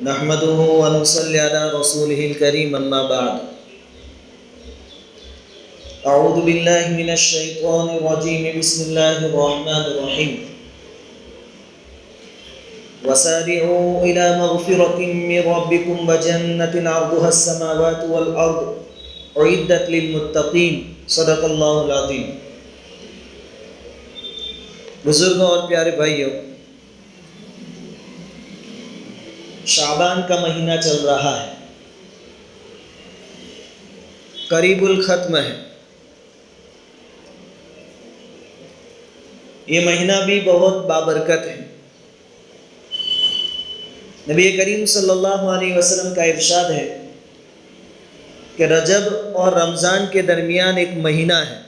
نحمده ونصلي على رسوله الكريم اما بعد اعوذ بالله من الشيطان الرجيم بسم الله الرحمن الرحيم وسارعوا الى مغفرة من ربكم وجنة عرضها السماوات والارض اعدت للمتقين صدق اللہ العظیم۔ بزرگوں اور پیارے بھائیوں، شعبان کا مہینہ چل رہا ہے، قریب الختم ہے۔ یہ مہینہ بھی بہت بابرکت ہے۔ نبی کریم صلی اللہ علیہ وسلم کا ارشاد ہے کہ رجب اور رمضان کے درمیان ایک مہینہ ہے،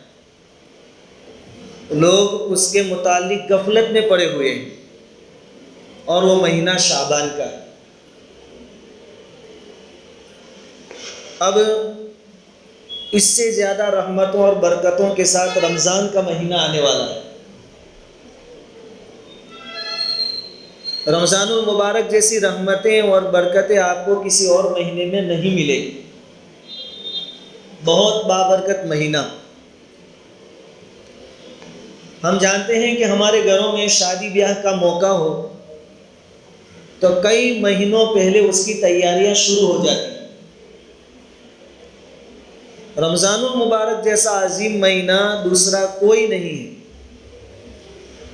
لوگ اس کے متعلق غفلت میں پڑے ہوئے ہیں، اور وہ مہینہ شعبان کا ہے۔ اب اس سے زیادہ رحمتوں اور برکتوں کے ساتھ رمضان کا مہینہ آنے والا ہے۔ رمضان المبارک جیسی رحمتیں اور برکتیں آپ کو کسی اور مہینے میں نہیں ملے گی۔ بہت بابرکت مہینہ۔ ہم جانتے ہیں کہ ہمارے گھروں میں شادی بیاہ کا موقع ہو تو کئی مہینوں پہلے اس کی تیاریاں شروع ہو جاتی ہیں۔ رمضان المبارک جیسا عظیم مہینہ دوسرا کوئی نہیں ہے،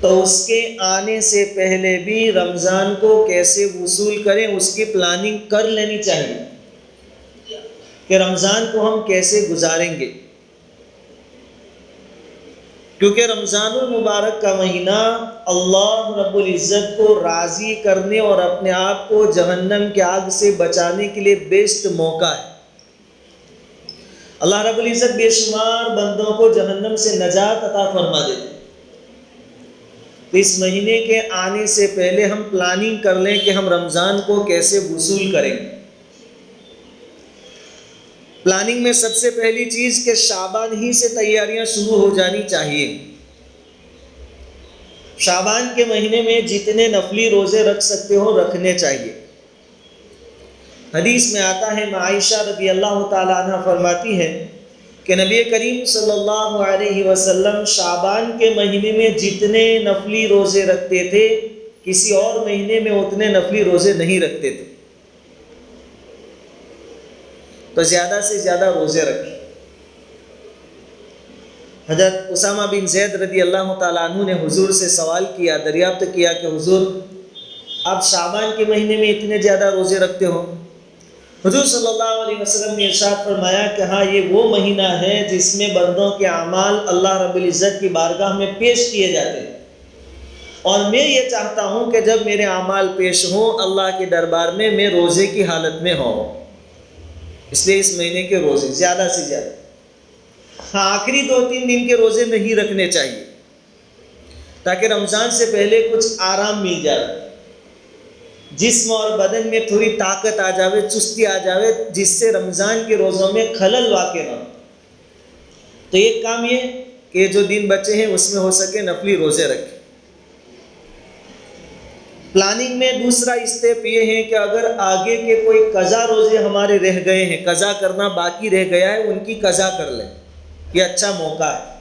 تو اس کے آنے سے پہلے بھی رمضان کو کیسے وصول کریں اس کی پلاننگ کر لینی چاہیے کہ رمضان کو ہم کیسے گزاریں گے، کیونکہ رمضان المبارک کا مہینہ اللہ رب العزت کو راضی کرنے اور اپنے آپ کو جہنم کی آگ سے بچانے کے لیے بیسٹ موقع ہے۔ اللہ رب العزت بے شمار بندوں کو جہنم سے نجات عطا فرما دیتے ہیں۔ تو اس مہینے کے آنے سے پہلے ہم پلاننگ کر لیں کہ ہم رمضان کو کیسے وصول کریں گے۔ پلاننگ میں سب سے پہلی چیز کہ شعبان ہی سے تیاریاں شروع ہو جانی چاہیے۔ شعبان کے مہینے میں جتنے نفلی روزے رکھ سکتے ہو رکھنے چاہیے۔ حدیث میں آتا ہے، عائشہ رضی اللہ تعالیٰ عنہ فرماتی ہے کہ نبی کریم صلی اللہ علیہ وسلم شعبان کے مہینے میں جتنے نفلی روزے رکھتے تھے کسی اور مہینے میں اتنے نفلی روزے نہیں رکھتے تھے۔ تو زیادہ سے زیادہ روزے رکھیں۔ حضرت اسامہ بن زید رضی اللہ تعالیٰ عنہ نے حضور سے سوال کیا، دریافت کیا کہ حضور آپ شعبان کے مہینے میں اتنے زیادہ روزے رکھتے ہو؟ حضور صلی اللہ علیہ وسلم نے ارشاد فرمایا کہ ہاں، یہ وہ مہینہ ہے جس میں بندوں کے اعمال اللہ رب العزت کی بارگاہ میں پیش کیے جاتے ہیں، اور میں یہ چاہتا ہوں کہ جب میرے اعمال پیش ہوں اللہ کے دربار میں میں روزے کی حالت میں ہوں۔ اس لیے اس مہینے کے روزے زیادہ سے زیادہ، ہاں آخری 2-3 دن کے روزے نہیں رکھنے چاہیے تاکہ رمضان سے پہلے کچھ آرام مل جائے، جسم اور بدن میں تھوڑی طاقت آ جاوے، چستی آ جاوے، جس سے رمضان کے روزوں میں خلل واقع نہ ہو۔ تو ایک کام یہ کہ جو دن بچے ہیں اس میں ہو سکے نفلی روزے رکھیں۔ پلاننگ میں دوسرا اسٹیپ یہ ہے کہ اگر آگے کے کوئی قضا روزے ہمارے رہ گئے ہیں، قضا کرنا باقی رہ گیا ہے، ان کی قضا کر لیں، یہ اچھا موقع ہے۔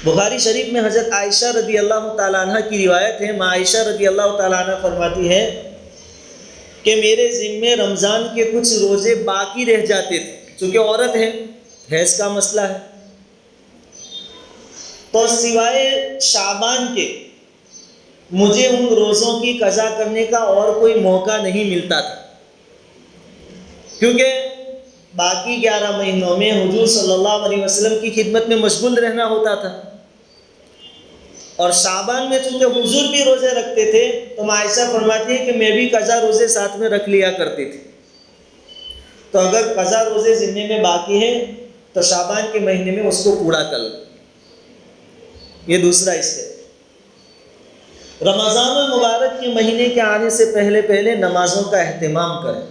بخاری شریف میں حضرت عائشہ رضی اللہ تعالیٰ عنہ کی روایت ہے، عائشہ رضی اللہ تعالیٰ عنہ فرماتی ہے کہ میرے ذمے رمضان کے کچھ روزے باقی رہ جاتے تھے، چونکہ عورت ہے، حیض کا مسئلہ ہے، تو سوائے شعبان کے مجھے ان روزوں کی قضا کرنے کا اور کوئی موقع نہیں ملتا تھا، کیونکہ باقی 11 مہینوں میں حضور صلی اللہ علیہ وسلم کی خدمت میں مشغول رہنا ہوتا تھا، اور شعبان میں چونکہ حضور بھی روزے رکھتے تھے تو عائشہ فرماتی ہے کہ میں بھی قضا روزے ساتھ میں رکھ لیا کرتی تھی۔ تو اگر قضا روزے ذمے میں باقی ہیں تو شعبان کے مہینے میں اس کو پورا کر لیں، یہ دوسرا اسٹیپ۔ رمضان المبارک کے مہینے کے آنے سے پہلے نمازوں کا اہتمام کریں۔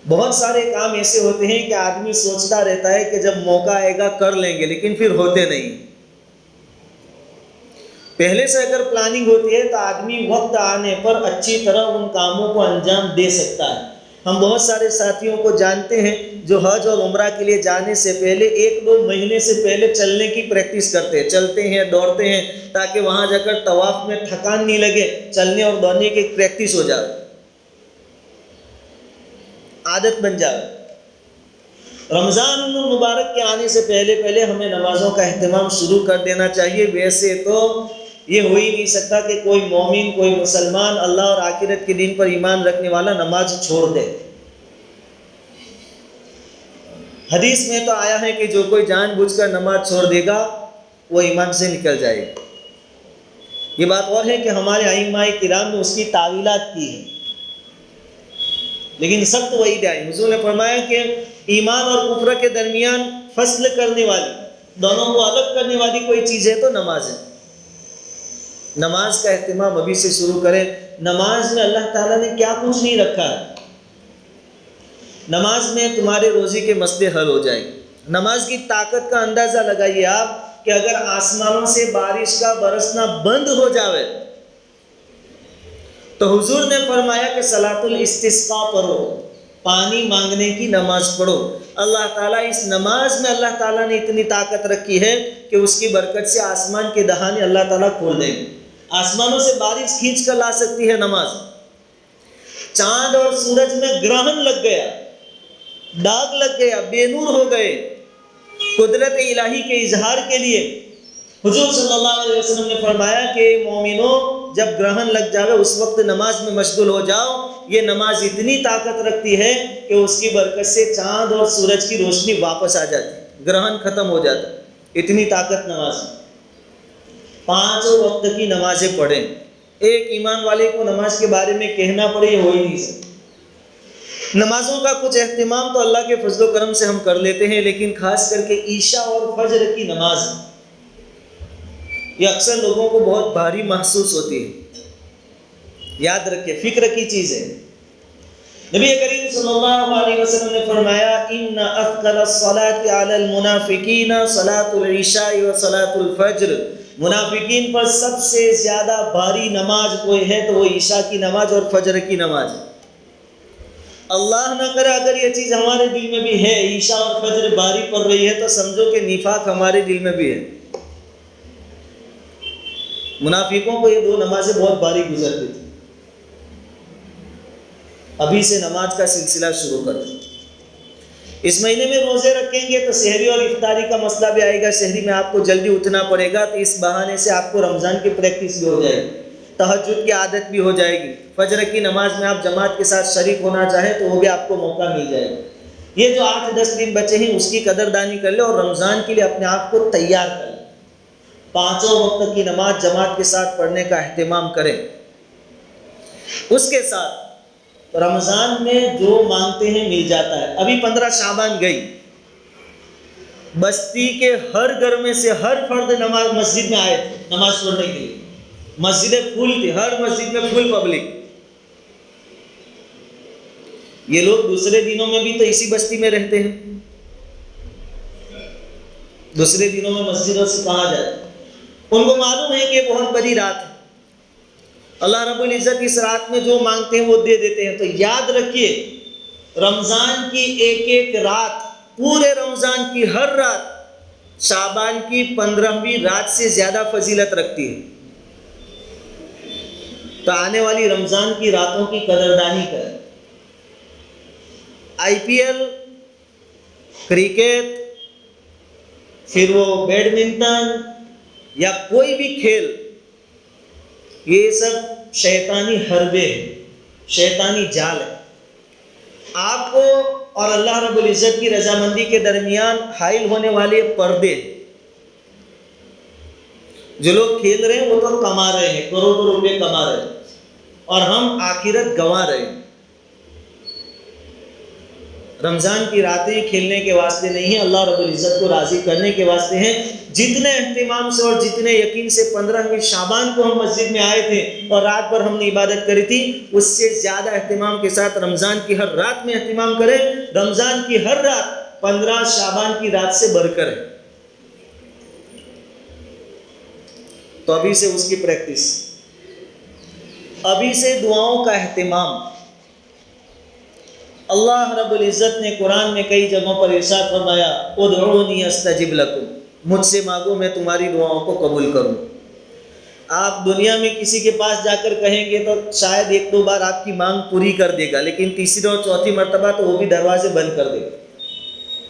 بہت سارے کام ایسے ہوتے ہیں کہ آدمی سوچتا رہتا ہے کہ جب موقع آئے گا کر لیں گے، لیکن پھر ہوتے نہیں۔ پہلے سے اگر پلاننگ ہوتی ہے تو آدمی وقت آنے پر اچھی طرح ان کاموں کو انجام دے سکتا ہے۔ ہم بہت سارے ساتھیوں کو جانتے ہیں جو حج اور عمرہ کے لیے جانے سے پہلے 1-2 مہینے سے پہلے چلنے کی پریکٹس کرتے ہیں، چلتے ہیں، دوڑتے ہیں، تاکہ وہاں جا کر طواف میں تھکان نہیں لگے، چلنے اور دوڑنے کی پریکٹس ہو جائے، عادت بن جائے۔ رمضان المبارک کے آنے سے پہلے ہمیں نمازوں کا اہتمام شروع کر دینا چاہیے۔ ویسے تو یہ ہو ہی نہیں سکتا کہ کوئی مومن، کوئی مسلمان، اللہ اور آخرت کے دن پر ایمان رکھنے والا نماز چھوڑ دے۔ حدیث میں تو آیا ہے کہ جو کوئی جان بوجھ کر نماز چھوڑ دے گا وہ ایمان سے نکل جائے گا۔ یہ بات اور ہے کہ ہمارے ائمہ کرام نے اس کی تعویلات کی ہیں، لیکن سخت وعید آئی۔ حضور نے فرمایا کہ ایمان اور کفر کے درمیان فصل کرنے والی، دونوں کو الگ کرنے والی کوئی چیز ہے تو نماز ہے۔ نماز کا اہتمام ابھی سے شروع کریں۔ نماز میں اللہ تعالیٰ نے کیا کچھ نہیں رکھا ہے۔ نماز میں تمہارے روزی کے مسئلے حل ہو جائیں گے۔ نماز کی طاقت کا اندازہ لگائیے آپ کہ اگر آسمانوں سے بارش کا برسنا بند ہو جاوے تو حضور نے فرمایا کہ صلاۃ الاستسقاء پڑھو، پانی مانگنے کی نماز پڑھو۔ اللہ تعالیٰ اس نماز میں اللہ تعالیٰ نے اتنی طاقت رکھی ہے کہ اس کی برکت سے آسمان کے دہانے اللہ تعالیٰ کھول دیں گے، آسمانوں سے بارش کھینچ کر لا سکتی ہے نماز۔ چاند اور سورج میں گرہن لگ گیا، داغ لگ گیا، بے نور ہو گئے، قدرت الہی کے اظہار کے لیے حضور صلی اللہ علیہ وسلم نے فرمایا کہ مومنوں جب گرہن لگ جاوے اس وقت نماز میں مشغول ہو جاؤ۔ یہ نماز اتنی طاقت رکھتی ہے کہ اس کی برکت سے چاند اور سورج کی روشنی واپس آ جاتی ہے، گرہن ختم ہو جاتا ہے، اتنی طاقت نماز۔ 5 وقت کی نمازیں پڑھیں۔ ایک ایمان والے کو نماز کے بارے میں کہنا پڑے یہ ہو ہی نہیں سکتا۔ نمازوں کا کچھ اہتمام تو اللہ کے فضل و کرم سے ہم کر لیتے ہیں، لیکن خاص کر کے عشاء اور فجر کی نماز یہ اکثر لوگوں کو بہت بھاری محسوس ہوتی ہے۔ یاد رکھیں، فکر کی چیز ہے۔ نبی کریم صلی اللہ علیہ وسلم نے فرمایا ان اثقل الصلاة علی المنافقین صلاۃ العشاء و صلاۃ الفجر۔ منافقین پر سب سے زیادہ بھاری نماز کوئی ہے تو وہ عشاء کی نماز اور فجر کی نماز ہے۔ اللہ نہ کرے اگر یہ چیز ہمارے دل میں بھی ہے، عشاء اور فجر بھاری پڑ رہی ہے، تو سمجھو کہ نفاق ہمارے دل میں بھی ہے۔ منافقوں کو یہ 2 نمازیں بہت بھاری گزرتی تھی۔ ابھی سے نماز کا سلسلہ شروع کر دیں۔ اس مہینے میں روزے رکھیں گے تو سحری اور افطاری کا مسئلہ بھی آئے گا۔ سحری میں آپ کو جلدی اٹھنا پڑے گا، تو اس بہانے سے آپ کو رمضان کی پریکٹس بھی ہو جائے گی، تہجد کی عادت بھی ہو جائے گی۔ فجر کی نماز میں آپ جماعت کے ساتھ شریک ہونا چاہیں تو وہ بھی آپ کو موقع مل جائے گا۔ یہ جو 8-10 دن بچے ہیں اس کی قدردانی کر لیں اور رمضان کے لیے اپنے آپ کو تیار کر لیں۔ 5 وقت کی نماز جماعت کے ساتھ پڑھنے کا اہتمام کریں۔ اس کے ساتھ رمضان میں جو مانگتے ہیں مل جاتا ہے۔ ابھی 15 شعبان گئی، بستی کے ہر گھر میں سے ہر فرد نماز مسجد میں آئے تھے نماز پڑھنے کے لیے۔ مسجدیں پھول تھی، ہر مسجد میں فل پبلک۔ یہ لوگ دوسرے دنوں میں بھی تو اسی بستی میں رہتے ہیں، دوسرے دنوں میں مسجدوں سے کہاں جاتے ہیں؟ ان کو معلوم ہے کہ یہ بہت بڑی رات ہے، اللہ رب العزت اس رات میں جو مانگتے ہیں وہ دے دیتے ہیں۔ تو یاد رکھیے رمضان کی ایک رات، پورے رمضان کی ہر رات شعبان کی 15ویں رات سے زیادہ فضیلت رکھتی ہے۔ تو آنے والی رمضان کی راتوں کی قدردانی کریں۔ IPL، کرکٹ، پھر وہ بیڈمنٹن یا کوئی بھی کھیل، یہ سب شیطانی حربے ہیں، شیطانی جال ہے۔ آپ کو اور اللہ رب العزت کی رضامندی کے درمیان حائل ہونے والے پردے، جو لوگ کھیل رہے ہیں وہ تو کما رہے ہیں، کروڑوں روپے کما رہے ہیں، اور ہم آخرت گنوا رہے ہیں۔ رمضان کی راتیں کھیلنے کے واسطے نہیں ہیں، اللہ رب العزت کو راضی کرنے کے واسطے ہیں۔ جتنے اہتمام سے اور جتنے یقین سے 15ویں شعبان کو ہم مسجد میں آئے تھے اور رات بھر ہم نے عبادت کری تھی، اس سے زیادہ اہتمام کے ساتھ رمضان کی ہر رات میں اہتمام کریں۔ رمضان کی ہر رات 15 شعبان کی رات سے بڑھ کر ہے۔ تو ابھی سے اس کی پریکٹس، ابھی سے دعاؤں کا اہتمام۔ اللہ رب العزت نے قرآن میں کئی جگہوں پر ارشاد فرمایا ادعونی استجب لکم، مجھ سے مانگو میں تمہاری دعاؤں کو قبول کروں۔ آپ دنیا میں کسی کے پاس جا کر کہیں گے تو شاید ایک دو بار آپ کی مانگ پوری کر دے گا، لیکن تیسری اور چوتھی مرتبہ تو وہ بھی دروازے بند کر دے گا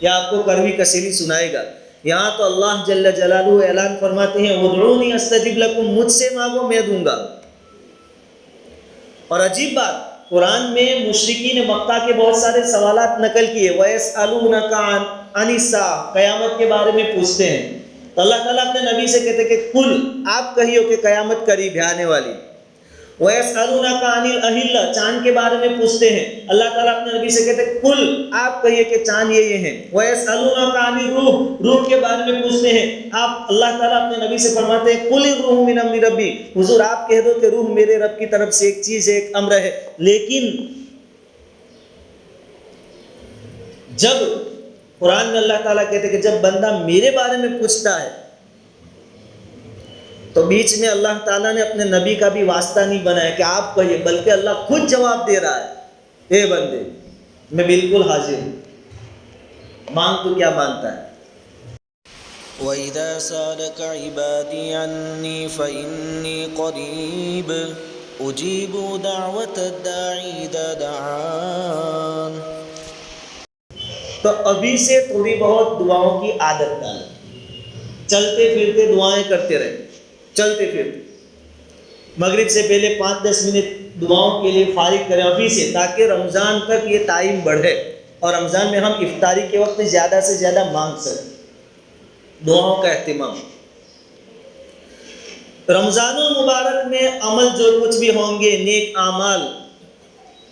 یا آپ کو کڑوی کسیلی سنائے گا۔ یہاں تو اللہ جل جلالہ اعلان فرماتے ہیں ادعونی استجب لکم، مجھ سے مانگو میں دوں گا۔ اور عجیب بات، قرآن میں مشرکین مکہ کے بہت سارے سوالات نقل کیے، وَيَسْأَلُونَكَ عَنِ السَّاعَةِ، قیامت کے بارے میں پوچھتے ہیں، تو اللہ تعالیٰ اپنے نبی سے کہتے ہیں کہ کل، آپ کہیو کہ قیامت قریب ہے آنے والی۔ وَيَسْأَلُونَكَ عَنِ الْأَهِلَّةِ، چاند کے بارے میں پوچھتے ہیں، اللہ تعالیٰ اپنے نبی سے کہتے ہیں کل، آپ کہیے کہ چاند یہ ہیں۔ وَيَسْأَلُونَكَ عَنِ الرُّوحِ، روح کے بارے میں پوچھتے ہیں، آپ اللہ تعالیٰ اپنے نبی سے فرماتے ہیں قُلِ الرُّوحُ مِنْ أَمْرِ رَبِّي، حضور آپ کہہ دو کہ روح میرے رب کی طرف سے ایک چیز ہے، ایک امر ہے۔ لیکن جب قرآن میں اللہ تعالیٰ کہتے ہیں کہ جب بندہ میرے بارے میں پوچھتا ہے تو بیچ میں اللہ تعالیٰ نے اپنے نبی کا بھی واسطہ نہیں بنایا کہ آپ کہیے، بلکہ اللہ خود جواب دے رہا ہے، اے بندے میں بالکل حاضر ہوں، مانگ تو کیا مانگتا ہے۔ وَإِذَا سَأَلَكَ عِبَادِي عَنِّي فَإِنِّي قَرِيبٌ أُجِيبُ دَعْوَةَ الدَّاعِ إِذَا دَعَانِ۔ تو ابھی سے تھوڑی بہت دعاؤں کی عادت ڈالیں، چلتے پھرتے دعائیں کرتے رہیں، چلتے پھرتے مغرب سے پہلے 5-10 منٹ دعاؤں کے لیے فارغ کریں ابھی سے، تاکہ رمضان تک یہ ٹائم بڑھے اور رمضان میں ہم افطاری کے وقت زیادہ سے زیادہ مانگ سکیں۔ دعاؤں کا اہتمام، رمضان المبارک میں عمل جو کچھ بھی ہوں گے، نیک اعمال،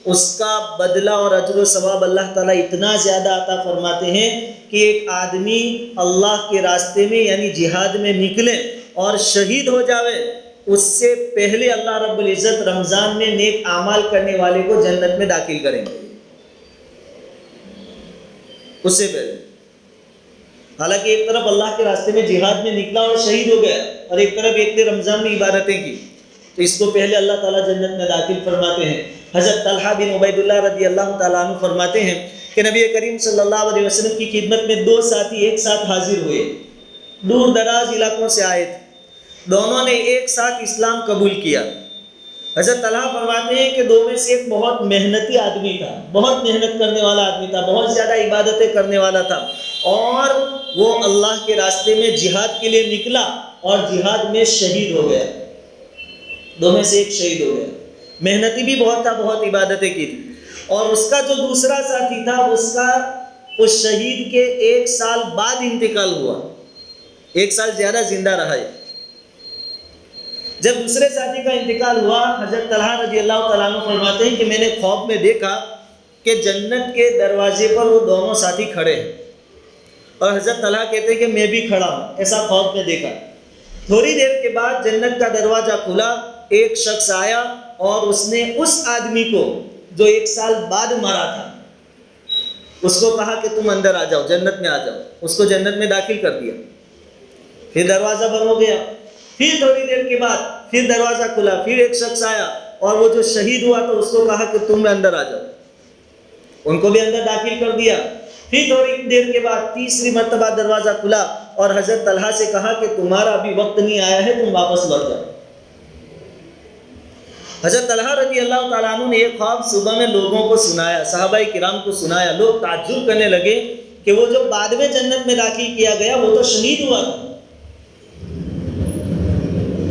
اس کا بدلہ اور اجر و ثواب اللہ تعالیٰ اتنا زیادہ عطا فرماتے ہیں کہ ایک آدمی اللہ کے راستے میں یعنی جہاد میں نکلے اور شہید ہو جاوے، اس سے پہلے اللہ رب العزت رمضان میں نیک اعمال کرنے والے کو جنت میں داخل کریں گے، اس سے پہلے۔ حالانکہ ایک طرف اللہ کے راستے میں جہاد میں نکلا اور شہید ہو گیا، اور ایک طرف ایک نے رمضان میں عبادتیں کی، تو اس کو پہلے اللہ تعالیٰ جنت میں داخل فرماتے ہیں۔ حضرت طلحہ بن عبید اللہ رضی اللہ تعالیٰ عنہ فرماتے ہیں کہ نبی کریم صلی اللہ علیہ وسلم کی خدمت میں 2 ساتھی ایک ساتھ حاضر ہوئے، دور دراز علاقوں سے آئے تھے، دونوں نے ایک ساتھ اسلام قبول کیا۔ حضرت طلحہ فرماتے ہیں کہ 2 میں سے ایک بہت محنتی آدمی تھا، بہت محنت کرنے والا آدمی تھا، بہت زیادہ عبادتیں کرنے والا تھا، اور وہ اللہ کے راستے میں جہاد کے لیے نکلا اور جہاد میں شہید ہو گیا۔ 2 میں سے ایک شہید ہو گیا، محنتی بھی بہت تھا، بہت عبادتیں کی تھی۔ اور اس کا جو دوسرا ساتھی تھا، اس شہید کے 1 سال بعد انتقال ہوا، 1 سال زیادہ زندہ رہا ہے۔ جب دوسرے ساتھی کا انتقال ہوا، حضرت طلحہ رضی اللہ تعالیٰ عنہ فرماتے ہیں کہ میں نے خواب میں دیکھا کہ جنت کے دروازے پر وہ دونوں ساتھی کھڑے ہیں، اور حضرت طلحہ کہتے ہیں کہ میں بھی کھڑا ہوں، ایسا خواب میں دیکھا۔ تھوڑی دیر کے بعد جنت کا دروازہ کھلا، ایک شخص آیا اور اس نے اس آدمی کو جو 1 سال بعد مرا تھا، اس کو کہا کہ تم اندر آ جاؤ، جنت میں آ جاؤ، اس کو جنت میں داخل کر دیا۔ پھر دروازہ بند ہو گیا، پھر تھوڑی دیر کے بعد پھر دروازہ کھلا، پھر ایک شخص آیا اور وہ جو شہید ہوا تو اس کو کہا کہ تم اندر آ جاؤ، ان کو بھی اندر داخل کر دیا۔ پھر تھوڑی دیر کے بعد تیسری مرتبہ دروازہ کھلا اور حضرت طلحہ سے کہا کہ تمہارا ابھی وقت نہیں آیا ہے، تم واپس لوٹ جاؤ۔ حضرت طلحہ رضی اللہ تعالیٰ عنہ نے ایک خواب صبح میں لوگوں کو سنایا، صحابہ کرام کو سنایا، لوگ تعجب کرنے لگے کہ وہ جو بعد میں جنت میں داخل کیا گیا وہ تو شہید ہوا تھا،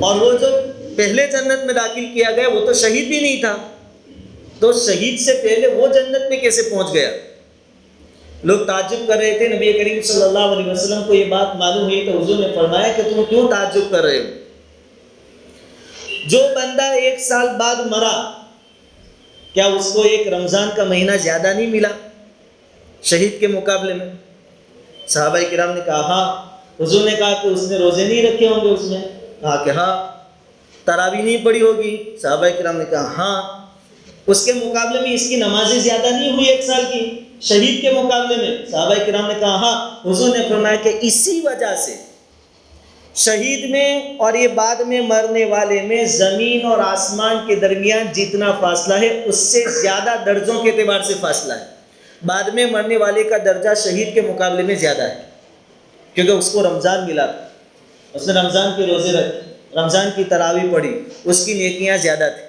اور وہ جو پہلے جنت میں داخل کیا گیا وہ تو شہید بھی نہیں تھا، تو شہید سے پہلے وہ جنت میں کیسے پہنچ گیا؟ لوگ تعجب کر رہے تھے۔ نبی کریم صلی اللہ علیہ وسلم کو یہ بات معلوم ہوئی تو حضور نے فرمایا کہ تم کیوں تعجب کر رہے ہو؟ جو بندہ 1 سال بعد مرا، کیا اس کو ایک رمضان کا مہینہ زیادہ نہیں ملا شہید کے مقابلے میں؟ صحابہ کرام نے کہا ہاں۔ حضور نے کہا کہ اس نے روزے نہیں رکھے ہوں گے اس میں؟ کہا کہ ہاں۔ تراویح نہیں پڑھی ہوگی؟ صحابہ کرام نے کہا ہاں۔ اس کے مقابلے میں اس کی نمازیں زیادہ نہیں ہوئی 1 سال کی شہید کے مقابلے میں؟ صحابہ کرام نے کہا ہاں۔ حضور نے فرمایا کہ اسی وجہ سے شہید میں اور یہ بعد میں مرنے والے میں زمین اور آسمان کے درمیان جتنا فاصلہ ہے اس سے زیادہ درجوں کے اعتبار سے فاصلہ ہے. بعد میں مرنے والے کا درجہ شہید کے مقابلے میں زیادہ ہے، کیونکہ اس کو رمضان ملا، اس نے رمضان کے روزے رکھے، رمضان کی تراویح پڑھی، اس کی نیکیاں زیادہ تھیں.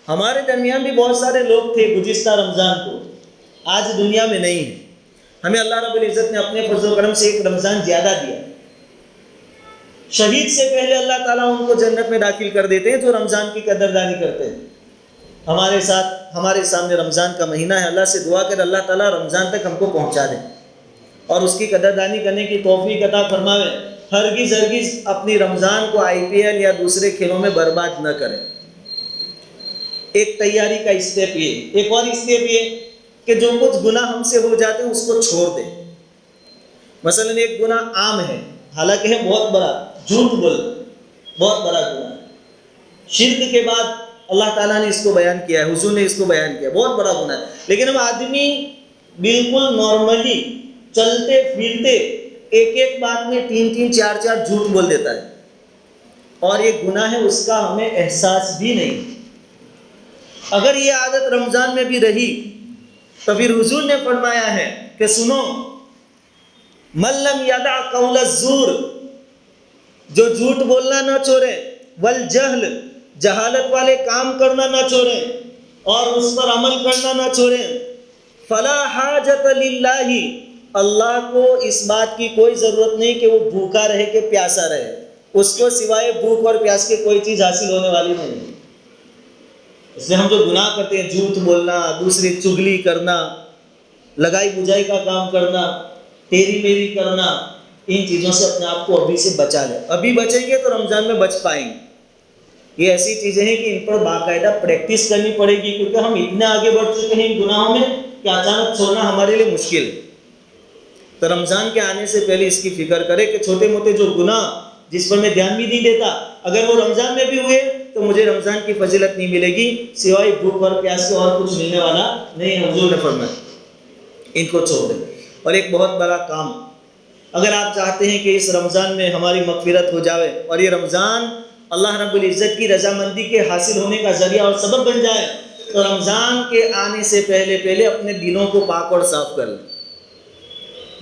ہمارے درمیان بھی بہت سارے لوگ تھے گزشتہ رمضان کو، آج دنیا میں نہیں ہیں. ہمیں اللہ رب العزت نے اپنے فضل و کرم سے ایک رمضان زیادہ دیا. شہید سے پہلے اللہ تعالیٰ ان کو جنت میں داخل کر دیتے ہیں جو رمضان کی قدردانی کرتے ہیں. ہمارے ساتھ ہمارے سامنے رمضان کا مہینہ ہے، اللہ سے دعا کر اللہ تعالیٰ رمضان تک ہم کو پہنچا دے اور اس کی قدردانی کرنے کی توفیق عطا فرماوے. ہرگز اپنی رمضان کو IPL یا دوسرے کھیلوں میں برباد نہ کریں. ایک تیاری کا اسٹیپ یہ، ایک اور اسٹیپ یہ کہ جو کچھ گناہ ہم سے ہو جاتے ہیں اس کو چھوڑ دیں. مثلا ایک گناہ عام ہے، حالانکہ ہے بہت بڑا، جھوٹ بولنا بہت بڑا گناہ ہے. شرک کے بعد اللہ تعالیٰ نے اس کو بیان کیا ہے، حضور نے اس کو بیان کیا، بہت بڑا گناہ ہے. لیکن ہم آدمی بالکل نارملی چلتے پھرتے ایک بات میں 3 4 جھوٹ بول دیتا ہے اور یہ گناہ ہے، اس کا ہمیں احساس بھی نہیں. اگر یہ عادت رمضان میں بھی رہی تو پھر حضور نے فرمایا ہے کہ سنو، من لم یدع قول الزور، جو جھوٹ بولنا نہ چھوڑے، والجہل، جہالت والے کام کرنا نہ چھوڑیں اور اس پر عمل کرنا نہ چھوڑیں، فلا حاجت للہ، اللہ کو اس بات کی کوئی ضرورت نہیں کہ وہ بھوکا رہے کہ پیاسا رہے، اس کو سوائے بھوک اور پیاس کے کوئی چیز حاصل ہونے والی نہیں. اس لیے ہم جو گناہ کرتے ہیں، جھوٹ بولنا، دوسری چگلی کرنا، لگائی بجائی کا کام کرنا، تیری میری کرنا، ان چیزوں سے اپنے آپ کو ابھی سے بچا لیں. ابھی بچیں گے تو رمضان میں بچ پائیں گے. یہ ایسی چیزیں ہیں کہ ان پر باقاعدہ پریکٹس کرنی پڑے گی، کیونکہ ہم اتنے آگے بڑھ چکے ہیں ان گناہوں میں کہ اچانک چھوڑنا ہمارے لیے مشکل ہے. تو رمضان کے آنے سے پہلے اس کی فکر کرے کہ چھوٹے موٹے جو گناہ جس پر میں دھیان بھی نہیں دیتا، اگر وہ رمضان میں بھی ہوئے تو مجھے رمضان کی فضیلت نہیں ملے گی، سوائے بھوک اور پیاس سے اور کچھ ملنے والا نہیں. حضور نے فرمایا ان کو چھوڑ دیں. اور ایک بہت بڑا کام، اگر آپ چاہتے ہیں کہ اس رمضان میں ہماری مغفرت ہو جائے اور یہ رمضان اللہ رب العزت کی رضامندی کے حاصل ہونے کا ذریعہ اور سبب بن جائے، تو رمضان کے آنے سے پہلے اپنے دلوں کو پاک اور صاف کر لیں.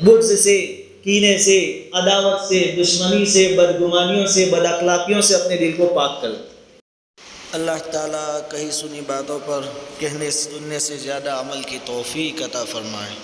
بغض سے، کینے سے، عداوت سے، دشمنی سے، بدگمانیوں سے، بد اخلاقیوں سے اپنے دل کو پاک کر لیں. اللہ تعالیٰ کہی سنی باتوں پر کہنے سننے سے زیادہ عمل کی توفیق عطا فرمائے.